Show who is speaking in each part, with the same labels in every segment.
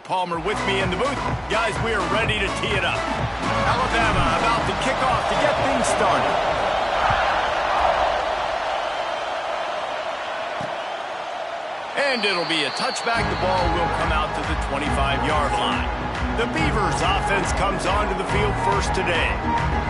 Speaker 1: Palmer with me in the booth. Guys, we are ready to tee it up. Alabama about to kick off to get things started. And it'll be a touchback. The ball will come out to the 25-yard line. The Beavers offense comes onto the field first today.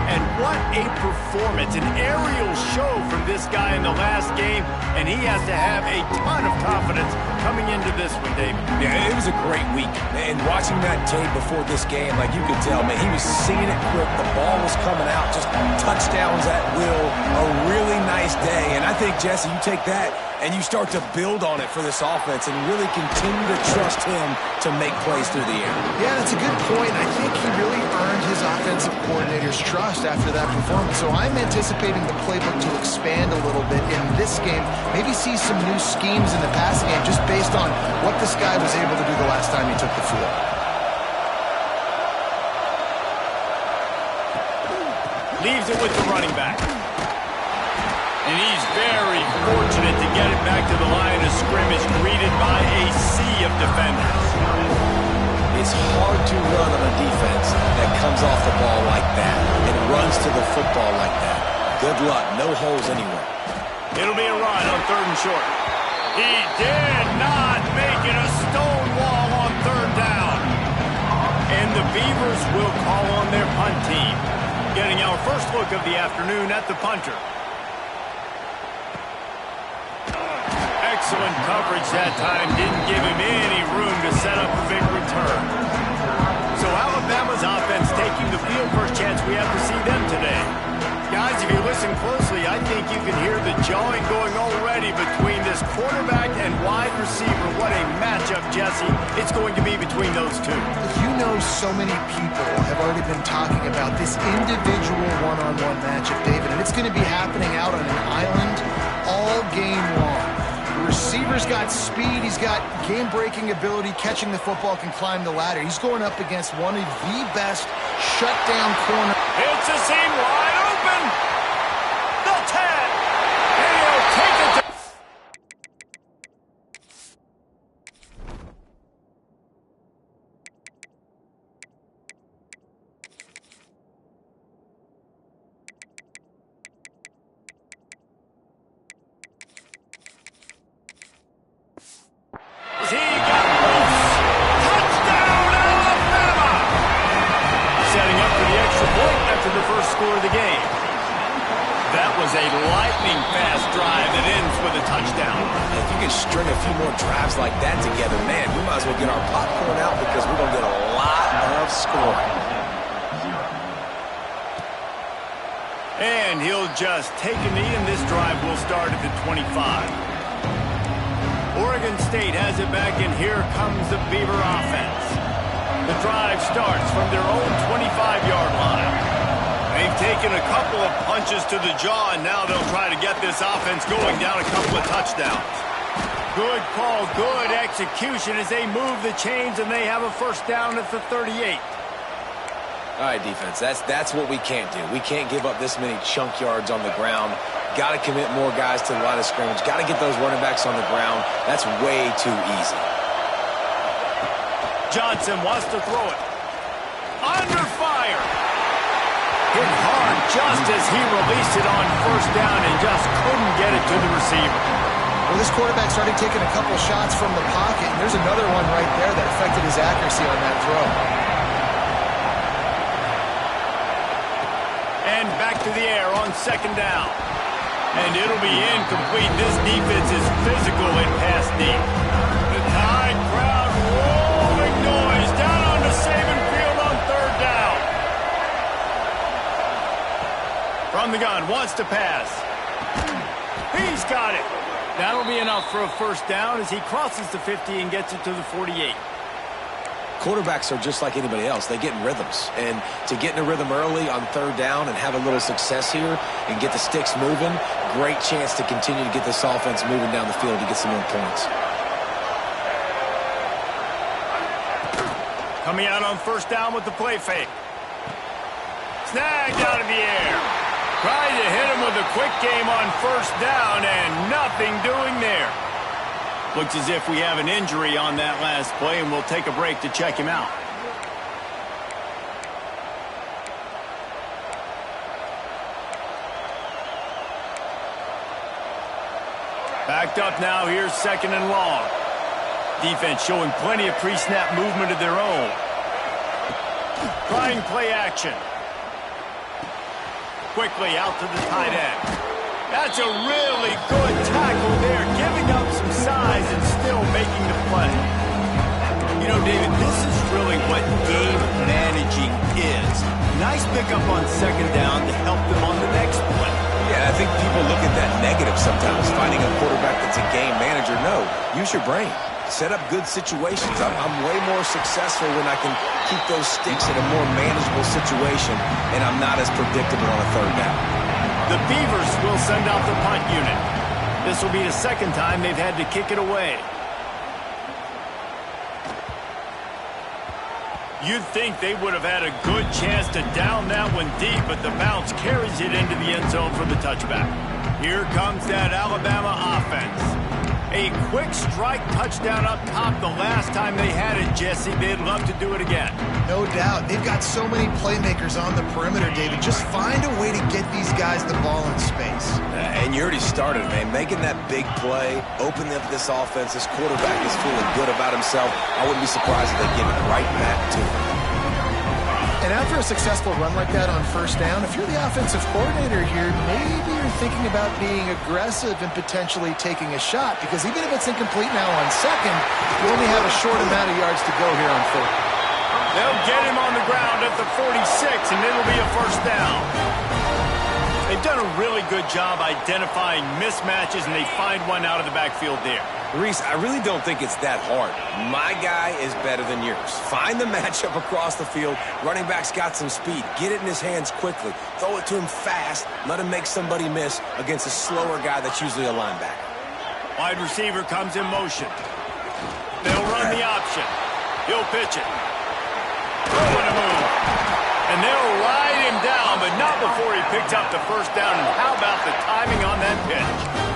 Speaker 1: And what a performance, an aerial show from this guy in the last game, and he has to have a ton of confidence coming into this one, David.
Speaker 2: Yeah, it was a great week. And watching that tape before this game, like you could tell, man, he was seeing it quick. The ball was coming out, just touchdowns at will. A really nice day. And I think, Jesse, you take that and you start to build on it for this offense and really continue to trust him to make plays through the air.
Speaker 3: Yeah, that's a good point. I think he really earned his offensive coordinator's trust after that performance. So I'm anticipating the playbook to expand a little bit in this game. Maybe see some new schemes in the passing game just based on what this guy was able to do the last time he took the field.
Speaker 1: Leaves it with the running back. And he's very fortunate to get it back to the line of scrimmage, greeted by a sea of defenders.
Speaker 2: It's hard to run on a defense that comes off the ball like that and runs to the football like that. Good luck. No holes anywhere.
Speaker 1: It'll be a run on 3rd and short. He did not make it a stone wall on 3rd down. And the Beavers will call on their punt team. Getting our first look of the afternoon at the punter. Excellent coverage that time. Didn't give him any room to set up a big return. So Alabama's offense taking the field. First chance we have to see them today. Guys, if you listen closely, I think you can hear the jawing going already between this quarterback and wide receiver. What a matchup, Jesse, it's going to be between those two.
Speaker 3: You know, so many people have already been talking about this individual one-on-one matchup, David, and it's going to be happening out on an island all game long. The receiver's got speed, he's got game-breaking ability, catching the football, can climb the ladder. He's going up against one of the best shutdown corners.
Speaker 1: It's a seam wide open. The 10. And he'll take it to... He got loose. Touchdown, Alabama! Setting up for the extra point after the first score of the game. That was a lightning-fast drive that ends with a touchdown.
Speaker 2: If you can string a few more drives like that together, man, we might as well get our popcorn out because we're going to get a lot of scoring.
Speaker 1: And he'll just take a knee, and this drive will start at the 25. Oregon State has it back, and here comes the Beaver offense. The drive starts from their own 25-yard line. They've taken a couple of punches to the jaw, and now they'll try to get this offense going down a couple of touchdowns. Good call, good execution as they move the chains, and they have a first down at the 38.
Speaker 2: All right, defense, that's what we can't do. We can't give up this many chunk yards on the ground. Got to commit more guys to the line of scrimmage. Got to get those running backs on the ground. That's way too easy.
Speaker 1: Johnson wants to throw it. Under fire. Hit hard just as he released it on first down and just couldn't get it to the receiver.
Speaker 3: Well, this quarterback started taking a couple shots from the pocket, and there's another one right there that affected his accuracy on that throw.
Speaker 1: And back to the air on 2nd down. And it'll be incomplete. This defense is physical in pass deep. The Tide crowd rolling noise down onto Saban Field on 3rd down. From the gun, wants to pass. He's got it. That'll be enough for a first down as he crosses the 50 and gets it to the 48.
Speaker 2: Quarterbacks are just like anybody else. They get in rhythms. And to get in a rhythm early on 3rd down and have a little success here and get the sticks moving, great chance to continue to get this offense moving down the field to get some more points.
Speaker 1: Coming out on first down with the play fake. Snagged out of the air. Tried to hit him with a quick game on first down and nothing doing there. Looks as if we have an injury on that last play, and we'll take a break to check him out. Backed up now, here's 2nd and long. Defense showing plenty of pre-snap movement of their own. Trying play action. Quickly out to the tight end. That's a really good tackle there, giving up some size and still making the play. You know, David, this is really what game managing is. Nice pickup on 2nd down to help them on the next play.
Speaker 2: Yeah, I think people look at that negative sometimes, finding a quarterback that's a game manager. No, use your brain. Set up good situations. I'm way more successful when I can keep those sticks in a more manageable situation, and I'm not as predictable on a 3rd down.
Speaker 1: The Beavers will send out the punt unit. This will be the 2nd time they've had to kick it away. You'd think they would have had a good chance to down that one deep, but the bounce carries it into the end zone for the touchback. Here comes that Alabama offense. A quick strike touchdown up top the last time they had it, Jesse. They'd love to do it again.
Speaker 3: No doubt. They've got so many playmakers on the perimeter, David. Just find a way to get these guys the ball in space.
Speaker 2: And you already started, man. Making that big play, opening up this offense. This quarterback is feeling good about himself. I wouldn't be surprised if they give it right back to him.
Speaker 3: And after a successful run like that on 1st down, if you're the offensive coordinator here, maybe you're thinking about being aggressive and potentially taking a shot, because even if it's incomplete now on 2nd, you only have a short amount of yards to go here on 3rd.
Speaker 1: They'll get him on the ground at the 46, and it'll be a 1st down. They've done a really good job identifying mismatches, and they find one out of the backfield there.
Speaker 2: Reese, I really don't think it's that hard. My guy is better than yours. Find the matchup across the field. Running back's got some speed. Get it in his hands quickly. Throw it to him fast. Let him make somebody miss against a slower guy that's usually a linebacker.
Speaker 1: Wide receiver comes in motion. They'll run the option. He'll pitch it. Throwing a move. And they'll ride him down, but not before he picks up the 1st down. And how about the timing on that pitch?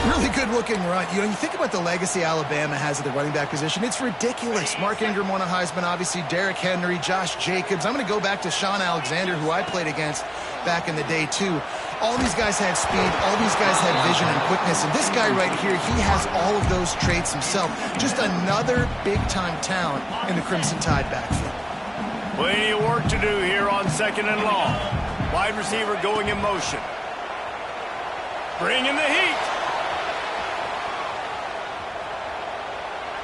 Speaker 3: Really good-looking run. You know, you think about the legacy Alabama has at the running back position. It's ridiculous. Mark Ingram won a Heisman, obviously. Derrick Henry, Josh Jacobs. I'm going to go back to Sean Alexander, who I played against back in the day, too. All these guys had speed. All these guys had vision and quickness. And this guy right here, he has all of those traits himself. Just another big-time talent in the Crimson Tide backfield.
Speaker 1: Plenty of work to do here on 2nd and long. Wide receiver going in motion. Bringing the heat.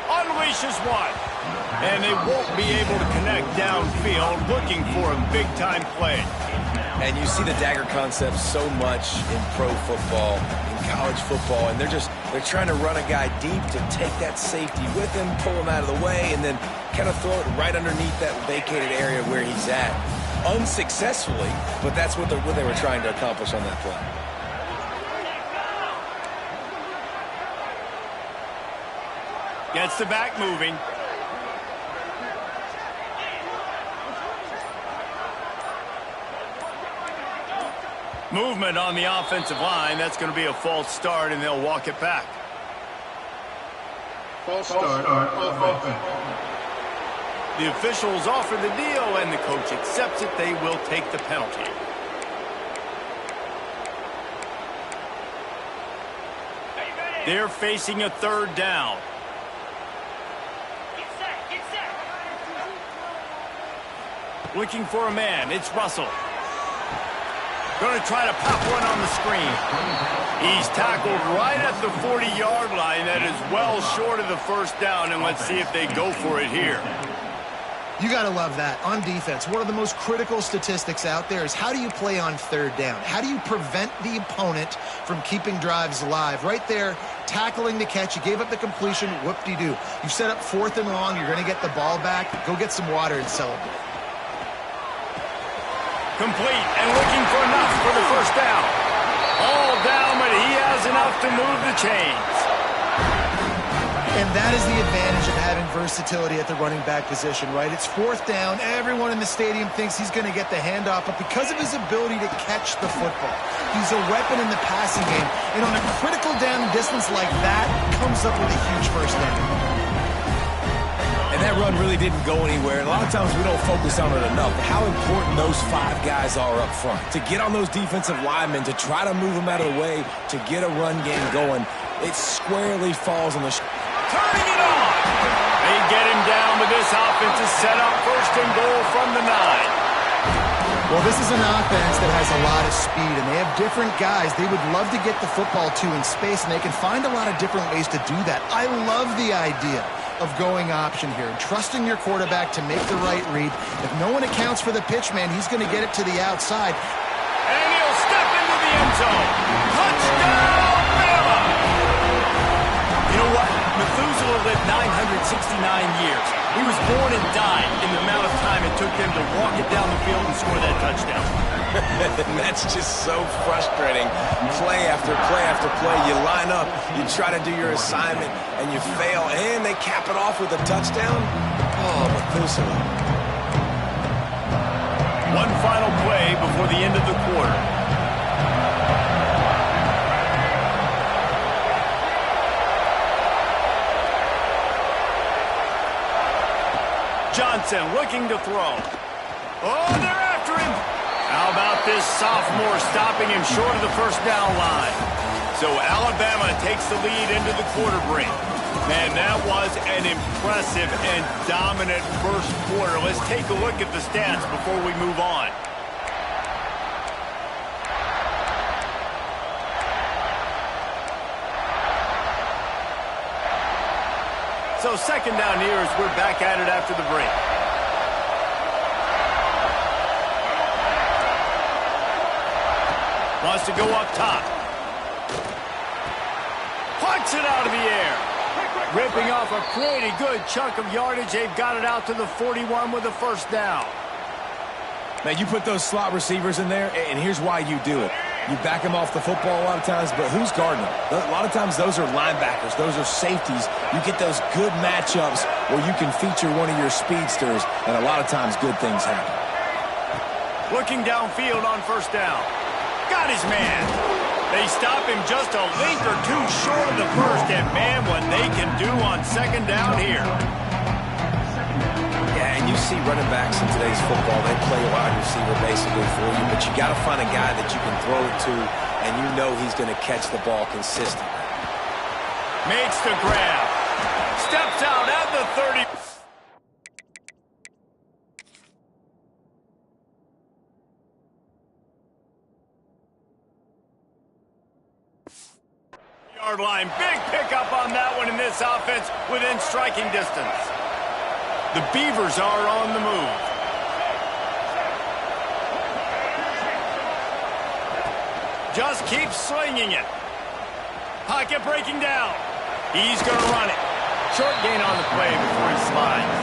Speaker 1: Unleashes one. And they won't be able to connect downfield, looking for a big-time play.
Speaker 2: And you see the dagger concept so much in pro football, in college football, and they're trying to run a guy deep to take that safety with him, pull him out of the way, and then kind of throw it right underneath that vacated area where he's at. Unsuccessfully, but that's what they were trying to accomplish on that play.
Speaker 1: Gets the back moving. Movement on the offensive line. That's going to be a false start, and they'll walk it back.
Speaker 4: False start on offense.
Speaker 1: The officials offer the deal, and the coach accepts it. They will take the penalty. They're facing a 3rd down. Looking for a man. It's Russell. Going to try to pop one on the screen. He's tackled right at the 40-yard line. That is well short of the 1st down, and let's see if they go for it here.
Speaker 3: You got to love that. On defense, one of the most critical statistics out there is how do you play on 3rd down? How do you prevent the opponent from keeping drives alive? Right there, tackling the catch. You gave up the completion. Whoop-de-doo. You set up 4th and long. You're going to get the ball back. Go get some water and celebrate.
Speaker 1: Complete and looking for enough for the 1st down. All down, but he has enough to move the chains.
Speaker 3: And that is the advantage of having versatility at the running back position, right? It's fourth down. Everyone in the stadium thinks he's going to get the handoff, but because of his ability to catch the football, he's a weapon in the passing game. And on a critical down and distance like that, comes up with a huge first down.
Speaker 2: And that run really didn't go anywhere. And a lot of times we don't focus on it enough. But how important those 5 guys are up front. To get on those defensive linemen, to try to move them out of the way, to get a run game going, it squarely falls on the...
Speaker 1: Turning it on. They get him down, but this offense is set up first and goal from the 9.
Speaker 3: Well, this is an offense that has a lot of speed, and they have different guys they would love to get the football to in space, and they can find a lot of different ways to do that. I love the idea of going option here and trusting your quarterback to make the right read. If no one accounts for the pitch, man, he's going to get it to the outside.
Speaker 1: And he'll step into the end zone. Touchdown, Bama! You know what? Methuselah lived 969 years. He was born and died in the amount of time it took them to walk it down the field and score that touchdown.
Speaker 2: That's just so frustrating. Play after play after play. You line up, you try to do your assignment, and you fail, and they cap it off with a touchdown? Oh, Methuselah.
Speaker 1: One final play before the end of the quarter. Johnson looking to throw. Oh, they're after him. How about this sophomore stopping him short of the first down line? So Alabama takes the lead into the quarter break. Man, that was an impressive and dominant first quarter. Let's take a look at the stats before we move on. So second down here as we're back at it after the break. Wants to go up top. Punts it out of the air. Ripping off a pretty good chunk of yardage. They've got it out to the 41 with a first down.
Speaker 2: Man, you put those slot receivers in there, and here's why you do it. You back them off the football a lot of times, but who's guarding them? A lot of times those are linebackers. Those are safeties. You get those good matchups where you can feature one of your speedsters, and a lot of times good things happen.
Speaker 1: Looking downfield on first down. Got his man. They stop him just a link or two short of the first, and man, what they can do on second down here.
Speaker 2: Yeah, and you see running backs in today's football, they play a wide receiver basically for you, but you got to find a guy that you can throw it to, and you know he's going to catch the ball consistently.
Speaker 1: Makes the grab. Steps out at the 30. Yard line. Big pickup on that one in this offense within striking distance. The Beavers are on the move. Just keep slinging it. Pocket breaking down. He's going to run it. Short gain on the play before he slides.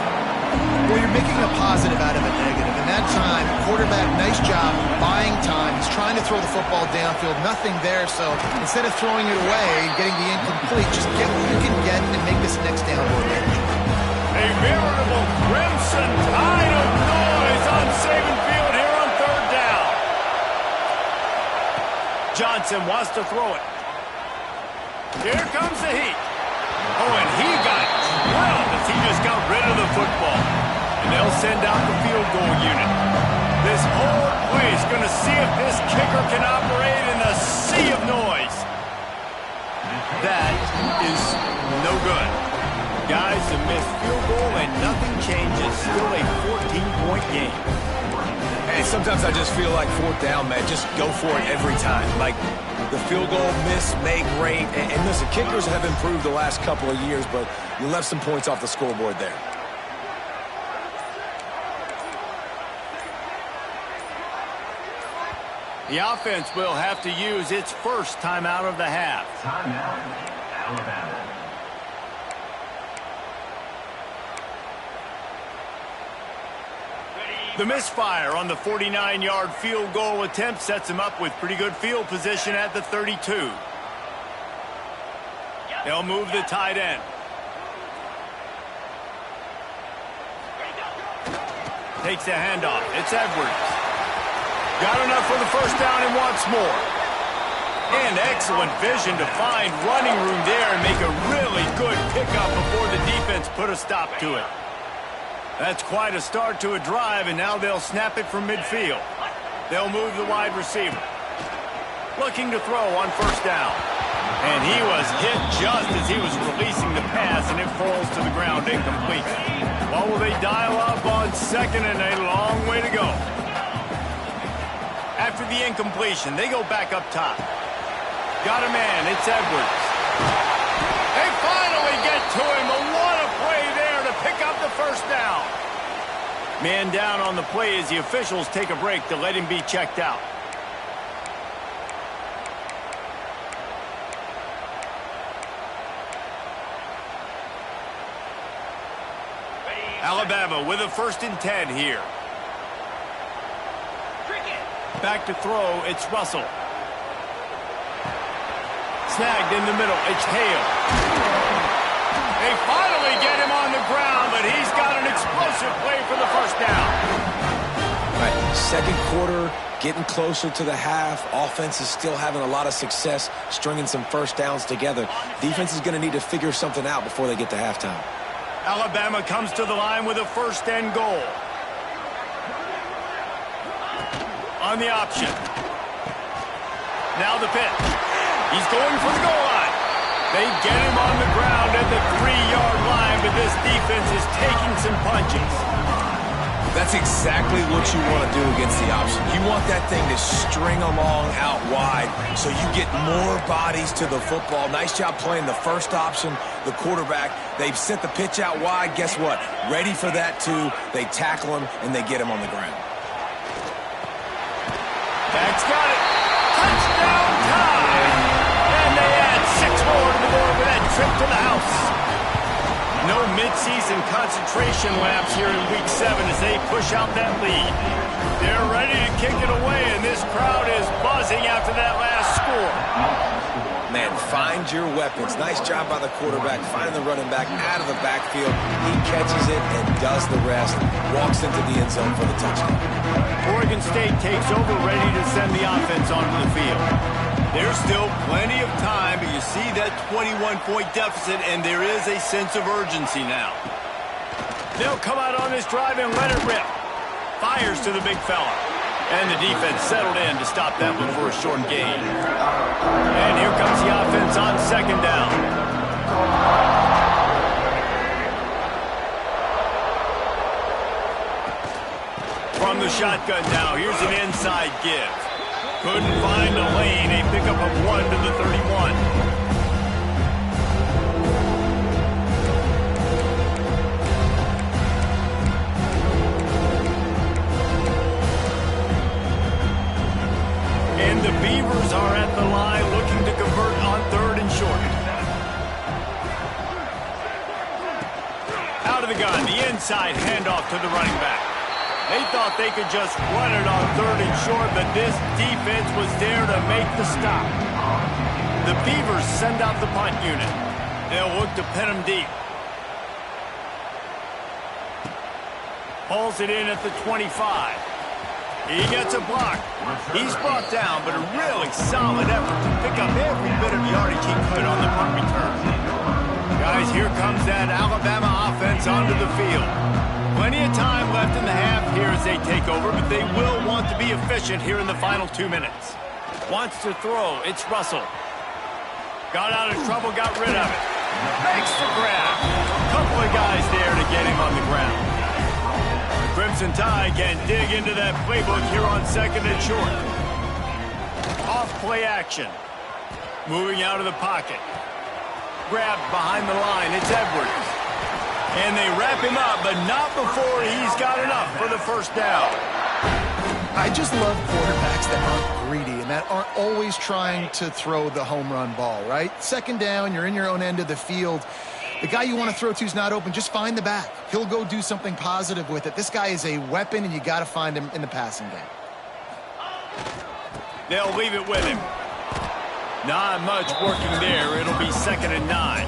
Speaker 3: Well, you're making a positive out of a negative. In that time, quarterback, nice job buying time. He's trying to throw the football downfield. Nothing there, so instead of throwing it away and getting the incomplete, just get what you can get and make this next down more manageable.
Speaker 1: A veritable crimson tide of noise on Saban Field here on third down. Johnson wants to throw it. Here comes the heat. Oh, and he got drilled as he just got rid of the football. And they'll send out the field goal unit. This whole place is going to see if this kicker can operate in a sea of noise. That is no good. Guys, a missed field goal and nothing changes. Still a 14-point game.
Speaker 2: Hey, sometimes I just feel like fourth down, man. Just go for it every time. Like the field goal, miss, make, rate. And listen, kickers have improved the last couple of years, but you left some points off the scoreboard there.
Speaker 1: The offense will have to use its first timeout of the half.
Speaker 5: Timeout, Alabama.
Speaker 1: The misfire on the 49-yard field goal attempt sets him up with pretty good field position at the 32. They'll move the tight end. Takes the handoff. It's Edwards. Got enough for the first down and wants more. And excellent vision to find running room there and make a really good pickup before the defense put a stop to it. That's quite a start to a drive, and now they'll snap it from midfield. They'll move the wide receiver. Looking to throw on first down. And he was hit just as he was releasing the pass, and it falls to the ground incomplete. What will they dial up on second, and a long way to go. After the incompletion, they go back up top. Got a man, it's Edwards. They finally get to him, but what a play there to pick up the first down. Man down on the play as the officials take a break to let him be checked out. Alabama with a 1st and 10 here. Back to throw, it's Russell. Snagged in the middle, it's Hale. They finally get him on the ground, but he's got an explosive play for the first down.
Speaker 2: All right, second quarter, getting closer to the half. Offense is still having a lot of success stringing some first downs together. Defense is going to need to figure something out before they get to halftime.
Speaker 1: Alabama comes to the line with a 1st and goal. On the option. Now the pitch. He's going for the goal line. They get him on the ground at the 3-yard line, but this defense is taking some punches.
Speaker 2: That's exactly what you want to do against the option. You want that thing to string along out wide so you get more bodies to the football. Nice job playing the first option, the quarterback. They've sent the pitch out wide. Guess what? Ready for that, too. They tackle him, and they get him on the ground.
Speaker 1: That's got it. Touchdown time. And they add 6 more to the board with that trip to the house. No midseason concentration laps here in Week 7 as they push out that lead. They're ready to kick it away, and this crowd is buzzing after that last score.
Speaker 2: Man, find your weapons. Nice job by the quarterback, finding the running back out of the backfield. He catches it and does the rest. Walks into the end zone for the touchdown.
Speaker 1: Oregon State takes over, ready to send the offense onto the field. There's still plenty of time, but you see that 21-point deficit, and there is a sense of urgency now. They'll come out on this drive and let it rip. Fires to the big fella. And the defense settled in to stop that one for a short gain. And here comes the offense on 2nd down. From the shotgun now, here's an inside give. Couldn't find a lane, a pickup of 1 to the 31. And the Beavers are at the line looking to convert on 3rd and short. Out of the gun, the inside handoff to the running back. They thought they could just run it on 3rd and short, but this defense was there to make the stop. The Beavers send out the punt unit. They'll look to pin them deep. Hauls it in at the 25. He gets a block. He's brought down, but a really solid effort to pick up every bit of yardage he could on the punt return. Guys, here comes that Alabama offense onto the field. Plenty of time left in the half here as they take over, but they will want to be efficient here in the final 2 minutes. Wants to throw. It's Russell. Got out of trouble, got rid of it. Makes the grab. Couple of guys there to get him on the ground. Crimson Tide can dig into that playbook here on 2nd and short. Off play action. Moving out of the pocket. Grabbed behind the line. It's Edwards. And they wrap him up, but not before he's got enough for the first down.
Speaker 3: I just love quarterbacks that aren't greedy and that aren't always trying to throw the home run ball, right? 2nd down, you're in your own end of the field. The guy you want to throw to is not open. Just find the back. He'll go do something positive with it. This guy is a weapon, and you got to find him in the passing game.
Speaker 1: They'll leave it with him. Not much working there. It'll be 2nd and 9.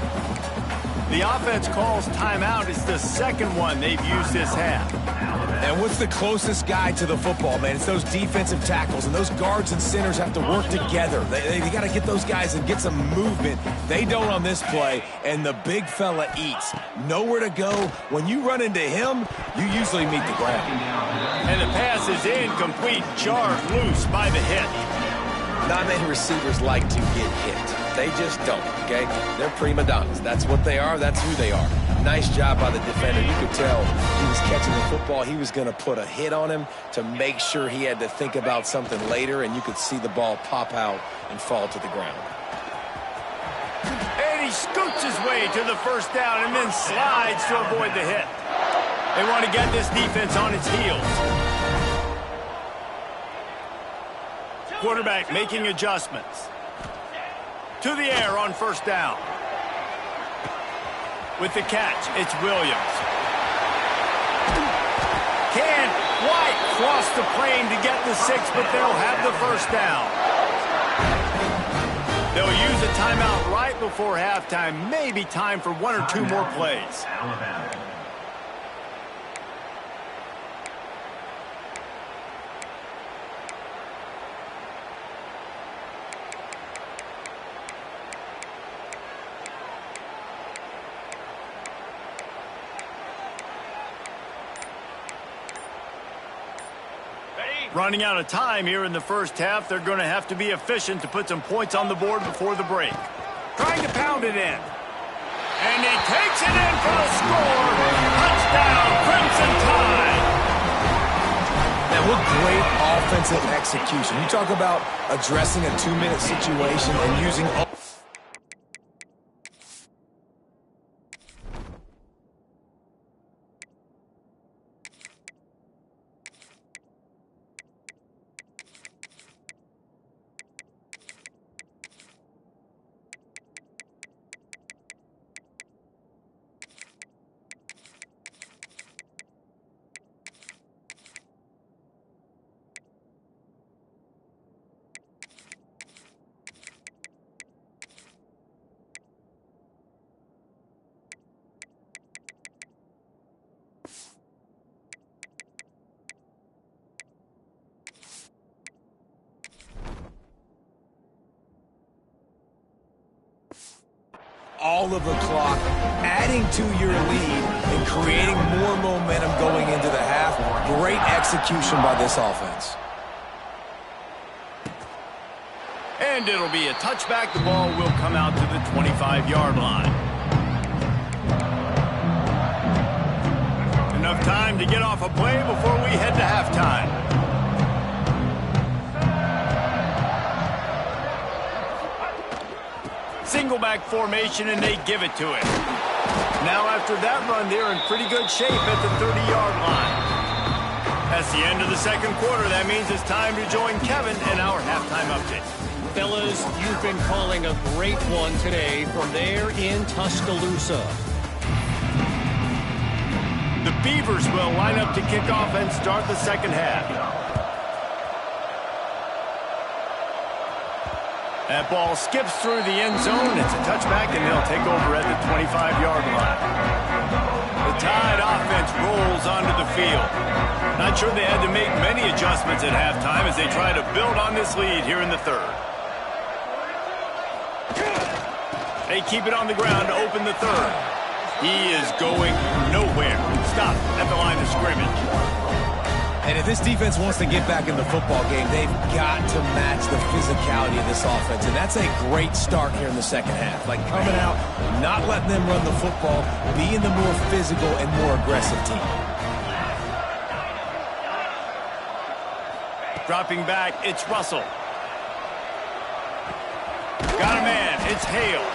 Speaker 1: The offense calls timeout. It's the second one they've used this half.
Speaker 2: And what's the closest guy to the football, man? It's those defensive tackles, and those guards and centers have to work together. They got to get those guys and get some movement. They don't on this play, and the big fella eats. Nowhere to go. When you run into him, you usually meet the ground.
Speaker 1: And the pass is incomplete, jarred loose by the hit.
Speaker 2: Not many receivers like to get hit. They just don't, okay? They're prima donnas. That's what they are. That's who they are. Nice job by the defender. You could tell he was catching the football. He was going to put a hit on him to make sure he had to think about something later, and you could see the ball pop out and fall to the ground.
Speaker 1: And he scoots his way to the first down and then slides to avoid the hit. They want to get this defense on its heels. Quarterback making adjustments. To the air on first down. With the catch, it's Williams. Can White cross the plane to get the 6, but they'll have the first down. They'll use a timeout right before halftime. Maybe time for 1 or 2 more plays.
Speaker 5: Alabama.
Speaker 1: Running out of time here in the first half. They're going to have to be efficient to put some points on the board before the break. Trying to pound it in. And he takes it in for the score. Touchdown, Crimson Tide.
Speaker 2: Man, what great offensive execution. You talk about addressing a 2-minute situation and using... all of the clock, adding to your lead and creating more momentum going into the half. Great execution by this offense.
Speaker 1: And it'll be a touchback. The ball will come out to the 25-yard line. Enough time to get off a play before we head to halftime. Single back formation, and they give it to him. Now after that run, they're in pretty good shape at the 30-yard line. That's the end of the second quarter. That means it's time to join Kevin in our halftime update.
Speaker 6: Fellas, you've been calling a great one today from there in Tuscaloosa.
Speaker 1: The Beavers will line up to kick off and start the second half. That ball skips through the end zone. It's a touchback, and they'll take over at the 25-yard line. The Tide offense rolls onto the field. Not sure they had to make many adjustments at halftime as they try to build on this lead here in the third. They keep it on the ground to open the third. He is going nowhere. Stop at the line of scrimmage.
Speaker 2: And if this defense wants to get back in the football game, they've got to match the physicality of this offense. And that's a great start here in the second half. Like coming out, not letting them run the football, being the more physical and more aggressive team.
Speaker 1: Dropping back, it's Russell. Got a man, it's Hale.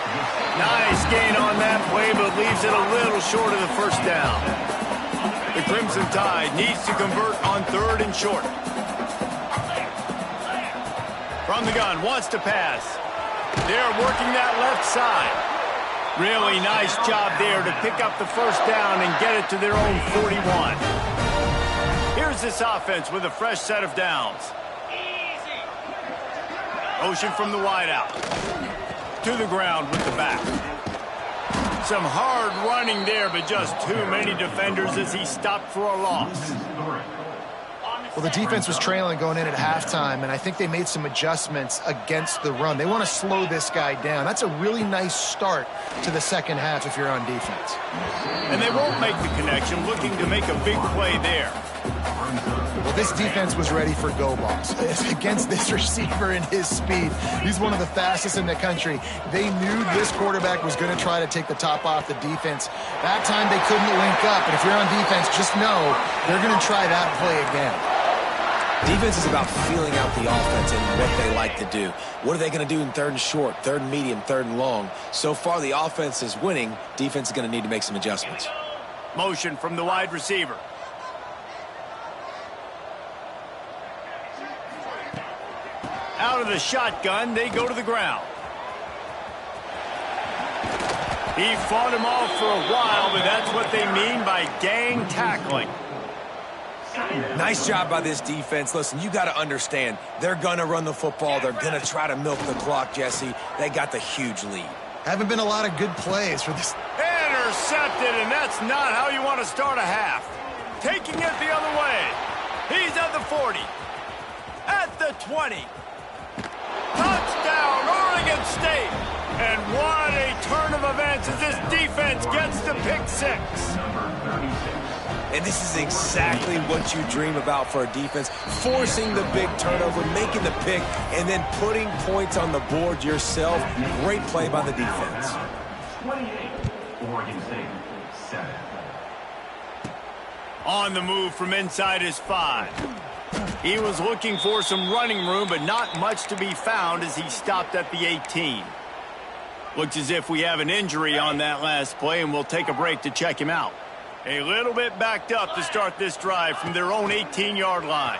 Speaker 1: Nice gain on that play, but leaves it a little short of the first down. The Crimson Tide needs to convert on third and short. From the gun, wants to pass. They're working that left side. Really nice job there to pick up the first down and get it to their own 41. Here's this offense with a fresh set of downs. Motion from the wideout. To the ground with the back. some hard running there, but just too many defenders as he stopped for a loss.
Speaker 3: Well, the defense was trailing going in at halftime, and I think they made some adjustments against the run. They want to slow this guy down. That's a really nice start to the second half if you're on defense.
Speaker 1: And they won't make the connection, looking to make a big play there.
Speaker 3: Well, this defense was ready for go balls. Against this receiver and his speed, he's one of the fastest in the country. They knew this quarterback was going to try to take the top off the defense. That time they couldn't link up, and if you're on defense, just know they're going to try that play again.
Speaker 2: Defense is about feeling out the offense and what they like to do. What are they going to do in third and short, third and medium, third and long? So far, the offense is winning. Defense is going to need to make some adjustments.
Speaker 1: Motion from the wide receiver. Out of the shotgun, they go to the ground. He fought him off for a while, but that's what they mean by gang tackling.
Speaker 2: Nice job by this defense. Listen, you got to understand, they're going to run the football. They're going to try to milk the clock, Jesse. They got the huge lead.
Speaker 3: Haven't been a lot of good plays for this.
Speaker 1: Intercepted, and that's not how you want to start a half. Taking it the other way. He's at the 40. At the 20. Touchdown, Oregon State. And what a turn of events as this defense gets to pick 6.
Speaker 2: And this is exactly what you dream about for a defense. Forcing the big turnover, making the pick, and then putting points on the board yourself. Great play by the defense.
Speaker 5: 28, Oregon State, 7.
Speaker 1: On the move from inside his 5. He was looking for some running room, but not much to be found as he stopped at the 18. Looks as if we have an injury on that last play, and we'll take a break to check him out. A little bit backed up to start this drive from their own 18-yard line.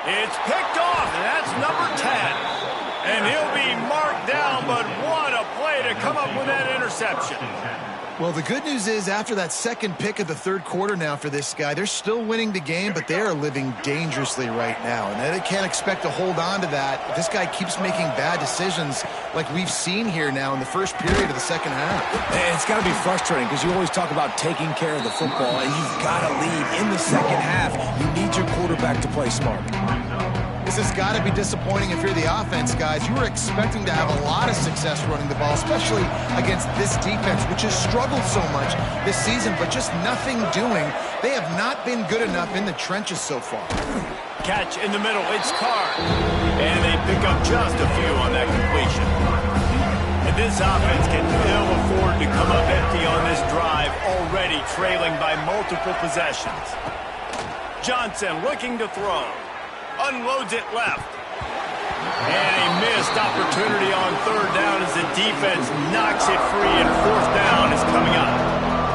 Speaker 1: It's picked off, and that's number 10. And he'll be marked down, but what a play to come up with that interception.
Speaker 3: Well, the good news is after that second pick of the third quarter now for this guy, they're still winning the game, but they are living dangerously right now. And they can't expect to hold on to that. This guy keeps making bad decisions like we've seen here now in the first period of the second half.
Speaker 2: And it's got to be frustrating because you always talk about taking care of the football, and you've got to lead in the second half. You need your quarterback to play smart.
Speaker 3: This has got to be disappointing if you're the offense, guys. You were expecting to have a lot of success running the ball, especially against this defense, which has struggled so much this season, but just nothing doing. They have not been good enough in the trenches so far.
Speaker 1: Catch in the middle, it's Carr. And they pick up just a few on that completion. And this offense can ill afford to come up empty on this drive, already trailing by multiple possessions. Johnson looking to throw. Unloads it left. And a missed opportunity on third down as the defense knocks it free, and fourth down is coming up.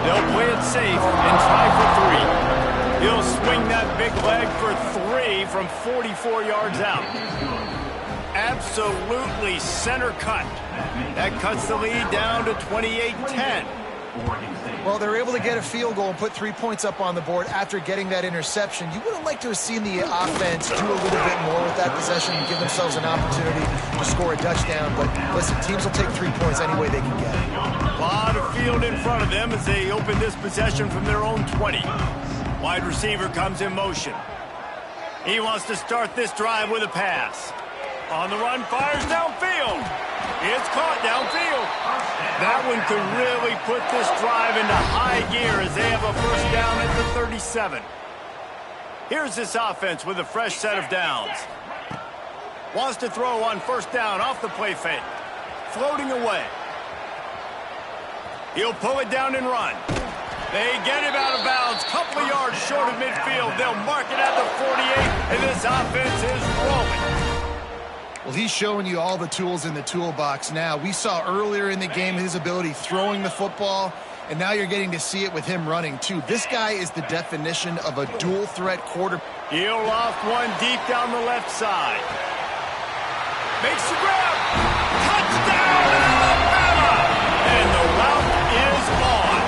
Speaker 1: They'll play it safe and try for 3. He'll swing that big leg for 3 from 44 yards out. Absolutely center cut. That cuts the lead down to 28-10.
Speaker 3: Well, they're able to get a field goal and put 3 points up on the board after getting that interception. You would have liked to have seen the offense do a little bit more with that possession and give themselves an opportunity to score a touchdown. But listen, teams will take 3 points any way they can get it.
Speaker 1: A lot of field in front of them as they open this possession from their own 20. Wide receiver comes in motion. He wants to start this drive with a pass. On the run, fires downfield. It's caught downfield. That one could really put this drive into high gear as they have a first down at the 37. Here's this offense with a fresh set of downs. Wants to throw on first down off the play fake. Floating away. He'll pull it down and run. They get him out of bounds. Couple of yards short of midfield. They'll mark it at the 48, and this offense is rolling.
Speaker 3: Well, he's showing you all the tools in the toolbox now. We saw earlier in the game his ability throwing the football, and now you're getting to see it with him running, too. This guy is the definition of a dual-threat quarterback.
Speaker 1: He'll loft one deep down the left side. Makes the grab. Touchdown, Alabama! And the route is on.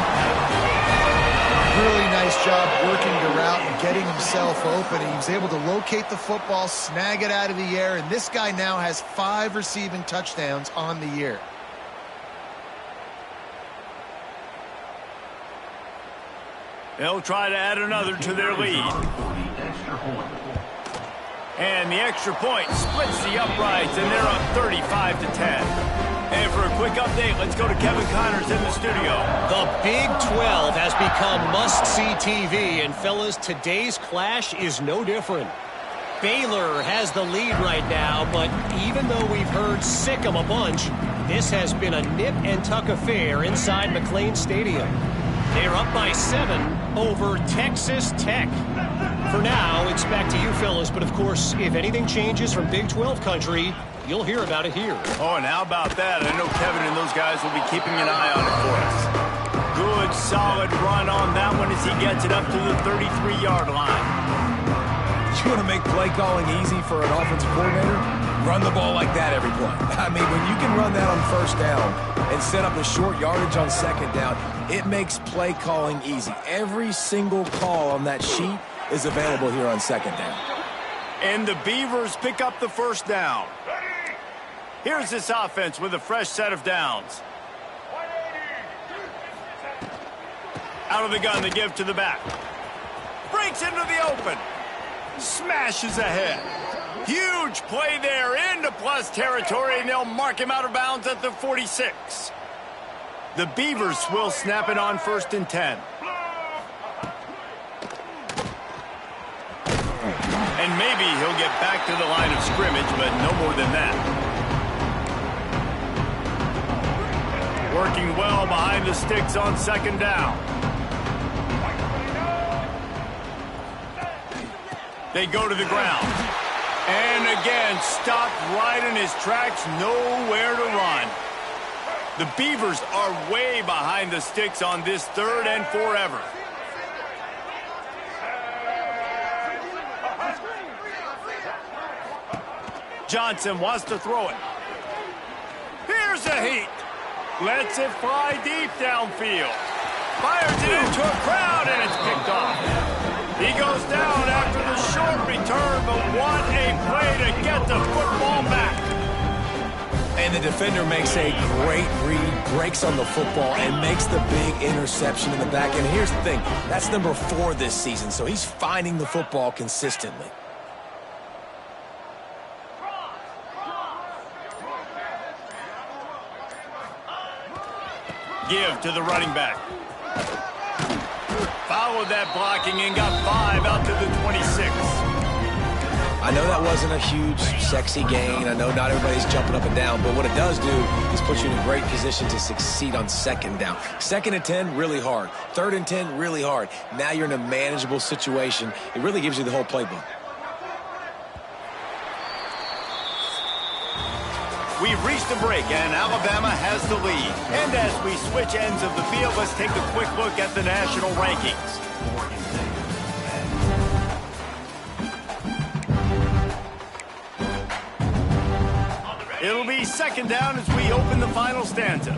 Speaker 3: Really nice job working the route and getting himself open. He was able to locate the football, snag it out of the air, and this guy now has 5 receiving touchdowns on the year.
Speaker 1: They'll try to add another to their lead. And the extra point splits the uprights, and they're up 35-10. And for a quick update, let's go to Kevin Connors in the studio.
Speaker 6: The Big 12 has become must-see TV, and fellas, today's clash is no different. Baylor has the lead right now, but even though we've heard sick 'em a bunch, this has been a nip-and-tuck affair inside McLean Stadium. They're up by 7 over Texas Tech. For now, it's back to you fellas, but of course, if anything changes from Big 12 country, you'll hear about it here.
Speaker 1: Oh, and how about that? I know Kevin and those guys will be keeping an eye on it for us. Good, solid run on that one as he gets it up to the 33-yard line.
Speaker 2: You want to make play calling easy for an offensive coordinator? Run the ball like that every play. I mean, when you can run that on first down and set up a short yardage on second down, it makes play calling easy. Every single call on that sheet is available here on second down.
Speaker 1: And the Beavers pick up the first down. Here's this offense with a fresh set of downs. Out of the gun, they give to the back. Breaks into the open. Smashes ahead. Huge play there into plus territory, and they'll mark him out of bounds at the 46. The Beavers will snap it on 1st and 10. And maybe he'll get back to the line of scrimmage, but no more than that. Working well behind the sticks on 2nd down. They go to the ground. And again, stopped right in his tracks, nowhere to run. The Beavers are way behind the sticks on this 3rd and forever. Johnson wants to throw it. Here's a heat. Lets it fly deep downfield. Fires it into a crowd, and it's picked off. He goes down after the short return, but what a play to get the football back.
Speaker 2: And the defender makes a great read, breaks on the football, and makes the big interception in the back. And here's the thing, that's number 4 this season, so he's finding the football consistently.
Speaker 1: Give to the running back. Followed that blocking and got 5 out to the 26.
Speaker 2: I know that wasn't a huge, sexy gain. I know not everybody's jumping up and down, but what it does do is put you in a great position to succeed on 2nd down. 2nd and 10, really hard. 3rd and 10, really hard. Now you're in a manageable situation. It really gives you the whole playbook.
Speaker 1: We've reached a break, and Alabama has the lead. And as we switch ends of the field, let's take a quick look at the national rankings. It'll be 2nd down as we open the final stanza.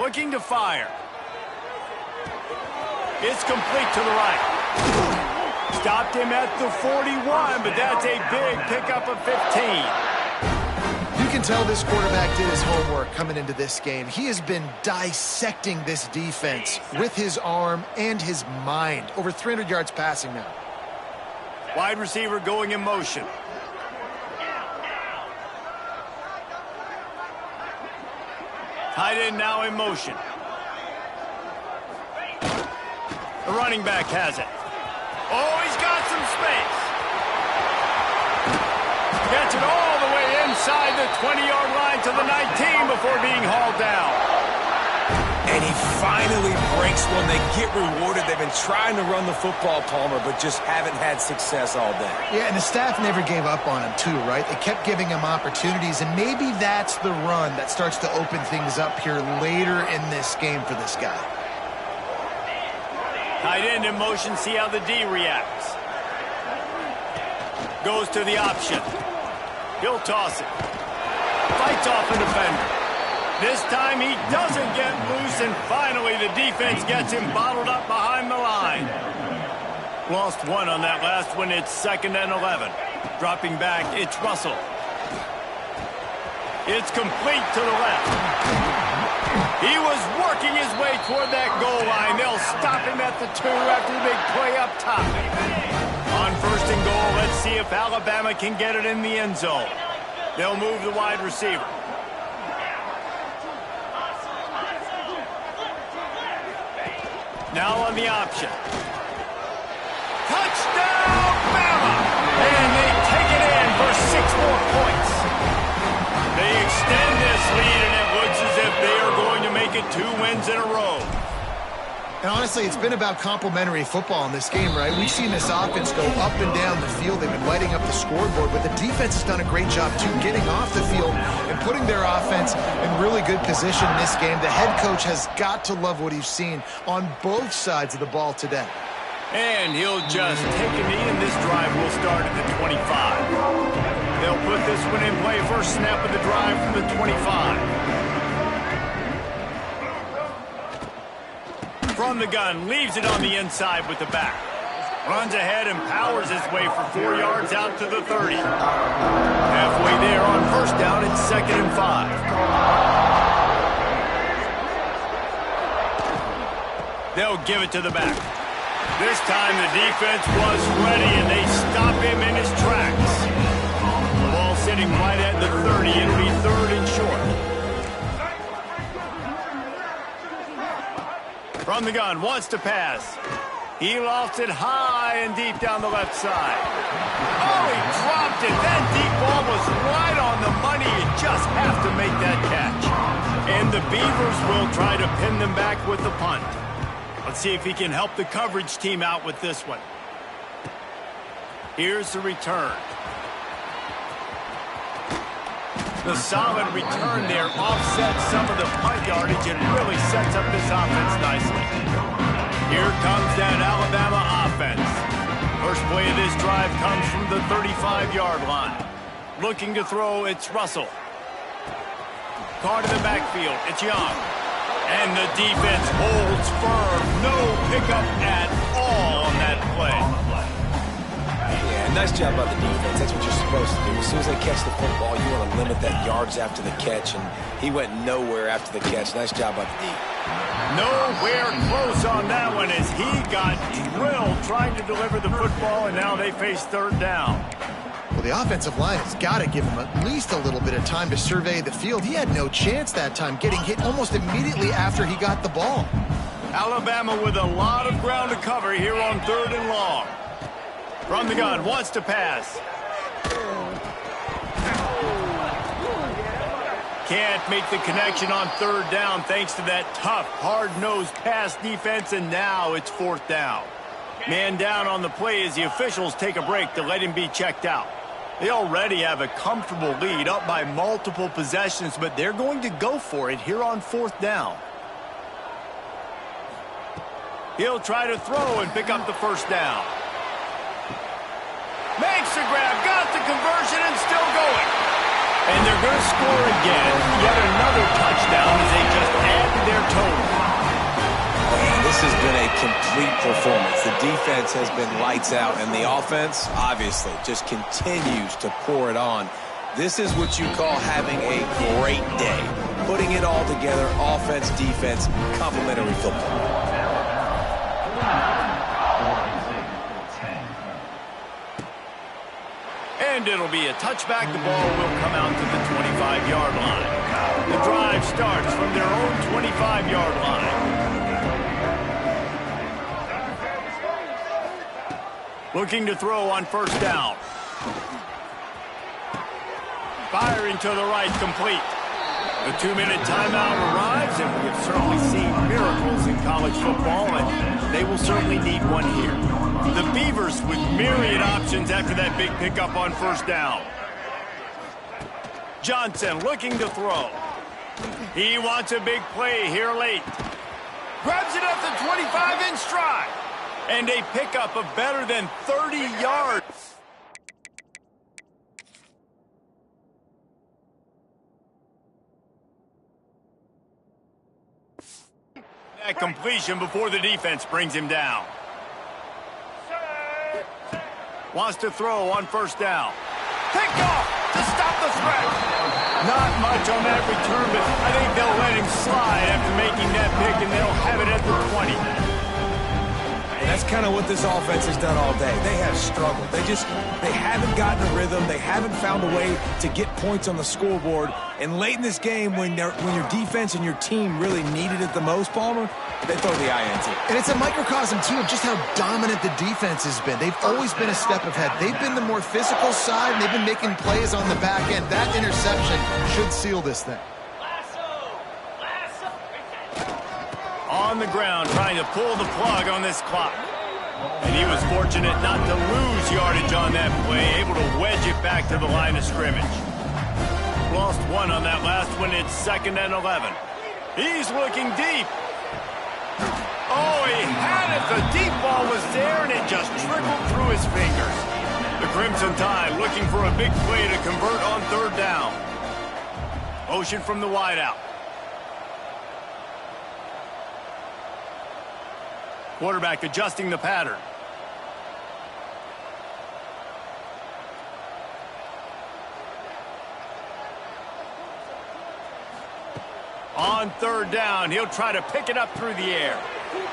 Speaker 1: Looking to fire. It's complete to the right. Stopped him at the 41, but that's a big pickup of 15.
Speaker 3: You can tell this quarterback did his homework coming into this game. He has been dissecting this defense with his arm and his mind. Over 300 yards passing now.
Speaker 1: Wide receiver going in motion. Tight end now in motion. The running back has it. Oh, he's got some space. Gets it all the way inside the 20-yard line to the 19 before being hauled down.
Speaker 2: And he finally breaks one. They get rewarded. They've been trying to run the football, Palmer, but just haven't had success all day.
Speaker 3: Yeah, and the staff never gave up on him, too, right? They kept giving him opportunities, and maybe that's the run that starts to open things up here later in this game for this guy.
Speaker 1: Tight end in motion, see how the D reacts. Goes to the option. He'll toss it. Fights off a defender. This time he doesn't get loose, and finally the defense gets him bottled up behind the line. Lost 1 on that last one. It's 2nd and 11. Dropping back, it's Russell. It's complete to the left. He was way toward that goal line. They'll stop him at the 2 after the big play up top. On 1st and goal, let's see if Alabama can get it in the end zone. They'll move the wide receiver. Now on the option. Touchdown, Bama! And they take it in for 6 more points. They extend this lead, and it looks as if they are going to make it 2 wins in a row.
Speaker 3: And honestly, it's been about complementary football in this game, right? We've seen this offense go up and down the field. They've been lighting up the scoreboard, but the defense has done a great job, too, getting off the field and putting their offense in really good position in this game. The head coach has got to love what he's seen on both sides of the ball today.
Speaker 1: And he'll just take a knee, and this drive will start at the 25. They'll put this one in play. First snap of the drive from the 25. From the gun, leaves it on the inside with the back. Runs ahead and powers his way for 4 yards out to the 30. Halfway there on 1st down, it's 2nd and 5. They'll give it to the back. This time the defense was ready, and they stop him in his tracks. The ball sitting right at the 30. It'll be 3rd and short. From the gun, wants to pass. He lofts it high and deep down the left side. Oh, he dropped it. That deep ball was right on the money. You just have to make that catch. And the Beavers will try to pin them back with the punt. Let's see if he can help the coverage team out with this one. Here's the return. The solid return there offsets some of the punt yardage and really sets up this offense nicely. Here comes that Alabama offense. First play of this drive comes from the 35-yard line. Looking to throw, it's Russell. Card to the backfield, it's Young. And the defense holds firm. No pickup at all on that play.
Speaker 2: Yeah, nice job by the defense. That's what you're supposed to do. As soon as they catch the football, you want to limit that yards after the catch, and he went nowhere after the catch. Nice job by the D.
Speaker 1: Nowhere close on that one as he got drilled trying to deliver the football, and now they face 3rd down.
Speaker 3: Well, the offensive line has got to give him at least a little bit of time to survey the field. He had no chance that time, getting hit almost immediately after he got the ball.
Speaker 1: Alabama with a lot of ground to cover here on 3rd and long. From the gun, wants to pass. Can't make the connection on 3rd down thanks to that tough, hard-nosed pass defense, and now it's 4th down. Man down on the play as the officials take a break to let him be checked out. They already have a comfortable lead up by multiple possessions, but they're going to go for it here on 4th down. He'll try to throw and pick up the 1st down. Makes the grab, got the conversion, and still going. And they're going to score again. Yet another touchdown as they just add to their total.
Speaker 2: This has been a complete performance. The defense has been lights out, and the offense, obviously, just continues to pour it on. This is what you call having a great day. Putting it all together, offense, defense, complementary football.
Speaker 1: And it'll be a touchback. The ball will come out to the 25-yard line. The drive starts from their own 25-yard line. Looking to throw on 1st down. Firing to the right, complete. The 2-minute timeout arrives, and we have certainly seen miracles in college football, and they will certainly need one here. The Beavers with myriad options after that big pickup on 1st down. Johnson looking to throw. He wants a big play here late. Grabs it up to 25 in stride. And a pickup of better than 30 yards. That completion before the defense brings him down. Wants to throw on 1st down. Picked off to stop the threat. Not much on that return, but I think they'll let him slide after making that pick, and they'll have it at the 20.
Speaker 2: And that's kind of what this offense has done all day. They have struggled. They haven't gotten a rhythm. They haven't found a way to get points on the scoreboard. And late in this game, when your defense and your team really needed it the most, Palmer, they throw the INT.
Speaker 3: And it's a microcosm, too, of just how dominant the defense has been. They've always been a step ahead. They've been the more physical side, and they've been making plays on the back end. That interception should seal this thing.
Speaker 1: On the ground, trying to pull the plug on this clock. And he was fortunate not to lose yardage on that play, able to wedge it back to the line of scrimmage. Lost one on that last one. It's 2nd and 11. He's looking deep. Oh, he had it. The deep ball was there, and it just trickled through his fingers. The Crimson Tide looking for a big play to convert on 3rd down. Motion from the wideout. Quarterback adjusting the pattern. On 3rd down, he'll try to pick it up through the air.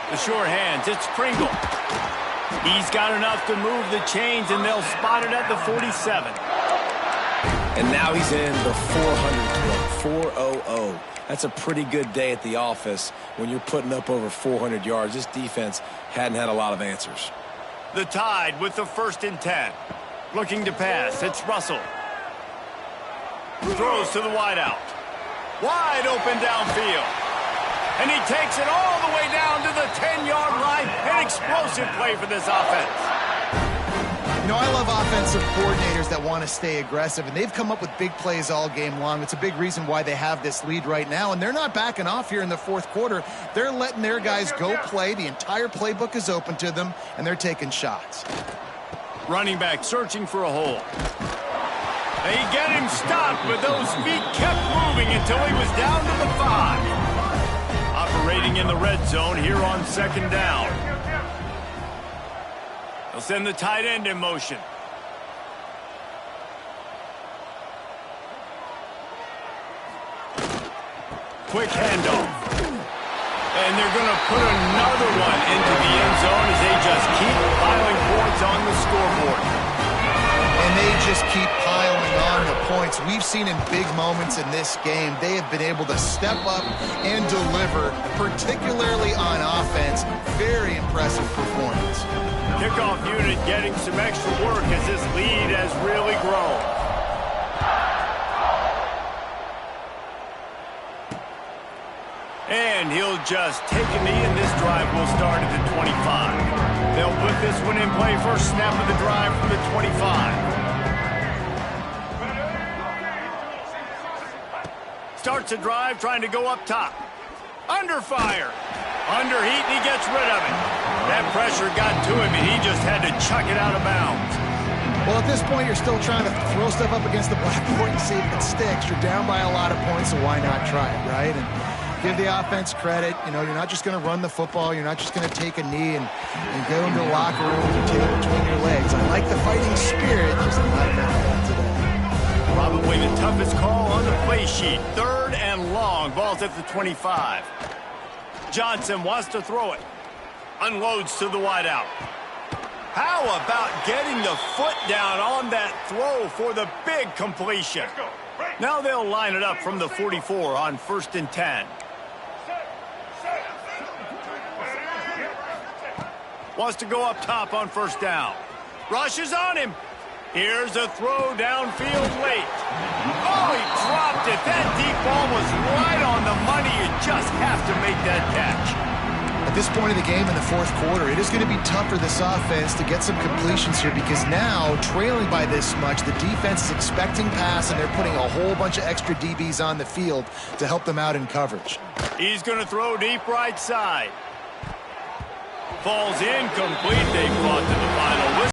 Speaker 1: The short hands, it's Pringle. He's got enough to move the chains, and they'll spot it at the 47.
Speaker 2: And now he's in the 400 club, 400. That's a pretty good day at the office when you're putting up over 400 yards. This defense hadn't had a lot of answers.
Speaker 1: The Tide with the 1st and 10. Looking to pass, it's Russell. Throws to the wideout. Wide open downfield. And he takes it all the way down to the 10-yard line. An explosive play for this offense.
Speaker 3: You know, I love offensive coordinators that want to stay aggressive, and they've come up with big plays all game long. It's a big reason why they have this lead right now, and they're not backing off here in the 4th quarter. They're letting their guys go play. The entire playbook is open to them, and they're taking shots.
Speaker 1: Running back searching for a hole. They get him stopped, but those feet kept moving until he was down to the 5. Operating in the red zone here on 2nd down. They'll send the tight end in motion. Quick handoff. And they're going to put another one into the end zone as they just keep piling points on the scoreboard.
Speaker 3: And they just keep piling on the points. We've seen in big moments in this game, they have been able to step up and deliver, particularly on offense. Very impressive performance.
Speaker 1: Kickoff unit getting some extra work as this lead has really grown. And he'll just take a knee, and this drive will start at the 25. They'll put this one in play. First snap of the drive from the 25. Starts a drive trying to go up top. Under fire. Under heat, and he gets rid of it. That pressure got to him, and he just had to chuck it out of bounds.
Speaker 3: Well, at this point, you're still trying to throw stuff up against the blackboard and see if it sticks. You're down by a lot of points, so why not try it, right? And give the offense credit. You know, you're not just going to run the football. You're not just going to take a knee and go into the locker room with your tail between your legs. I like the fighting spirit. Just not enough of that today.
Speaker 1: Probably the toughest call on the play sheet. 3rd and long. Ball's at the 25. Johnson wants to throw it. Unloads to the wideout. How about getting the foot down on that throw for the big completion? Now they'll line it up from the 44 on 1st and 10. Wants to go up top on 1st down. Rushes on him. Here's a throw downfield late. Oh, he dropped it. That deep ball was right on the money. You just have to make that catch.
Speaker 3: At this point in the game in the 4th quarter, it is going to be tough for this offense to get some completions here because now, trailing by this much, the defense is expecting pass, and they're putting a whole bunch of extra DBs on the field to help them out in coverage.
Speaker 1: He's going to throw deep right side. Falls incomplete. They fought to the final whistle.